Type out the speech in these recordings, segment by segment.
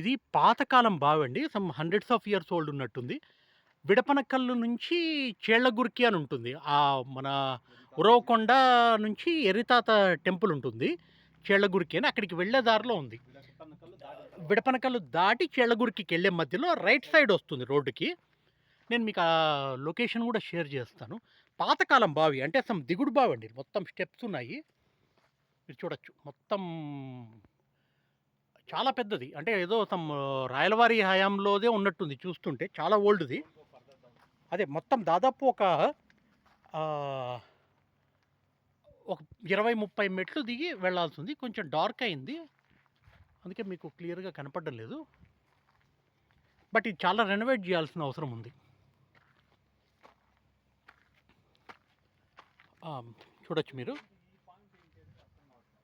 ఇది పాతకాలం బావండి. Some hundreds of years old ఉన్నట్టుంది. విడపనకల్లు నుంచి చీళ్ళగురికి అని ఉంటుంది. మన ఉరవకొండ నుంచి ఎర్రితాత టెంపుల్ ఉంటుంది. చీళ్ళగురికి అని అక్కడికి వెళ్ళే దారిలో ఉంది. విడపనకల్లు దాటి చీళ్ళగురికికెళ్ళే మధ్యలో రైట్ సైడ్ వస్తుంది రోడ్డుకి. నేను మీకు ఆ లొకేషన్ గూడా షేర్ చేస్తాను. పాతకాలం బావి అంటే సమ్ దిగుడు బావండి. మొత్తం స్టెప్స్ ఉన్నాయి. మీరు చూడొచ్చు. మొత్తం చాలా పెద్దది. అంటే ఏదో సమ్ రాయలవారి హయాంలోదే ఉన్నట్టుంది చూస్తుంటే. చాలా ఓల్డ్‌ది. అదే మొత్తం దాదాపు ఆహ్, ఒక 20, 30 మెట్లు దిగి వెళ్ళాల్సుంది. కొంచెం డార్క్ అయింది. అందుకే మీకు క్లియర్‌గా కనపడడం లేదు. బట్ ఇది చాలా రెనోవేట్ చేయాల్సిన అవసరం ఉంది. చూడొచ్చు మీరు.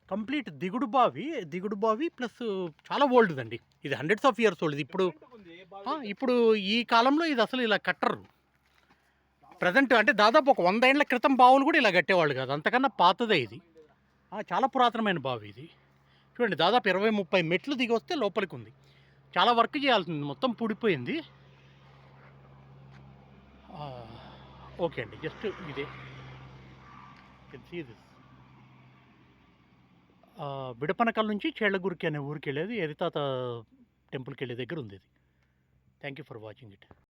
కంప్లీట్ దిగుడు బావి ప్లస్ చాలా ఓల్డ్‌దండి. ఇది హండ్రెడ్స్ ఆఫ్ ఇయర్స్ ఓల్డ్. ఇప్పుడు ఈ కాలంలో ఇది అసలు ఇలా కట్టరు. ప్రెజెంట్ అంటే దాదాపు ఒక 100 ఏళ్ల క్రితం బావులు కూడా ఇలా కట్టేవాళ్ళు కాదు. అంతకన్నా పాతదే ఇది. చాలా పురాతనమైన బావి ఇది. చూడండి దాదాపు 20, 30 మెట్లు దిగొస్తే లోపలికుంది. చాలా వర్క్ చేయాల్సింది. మొత్తం పూడిపోయింది. ఓకే అండి. జస్ట్ ఇదే. You can see this. Vidapanakal నుంచి చేళ్లగురికి అనే ఊరికెళ్ళేది ఎరితాత టెంపుల్‌కెళ్ళే దగ్గర ఉంది ఇది. Thank you for watching it.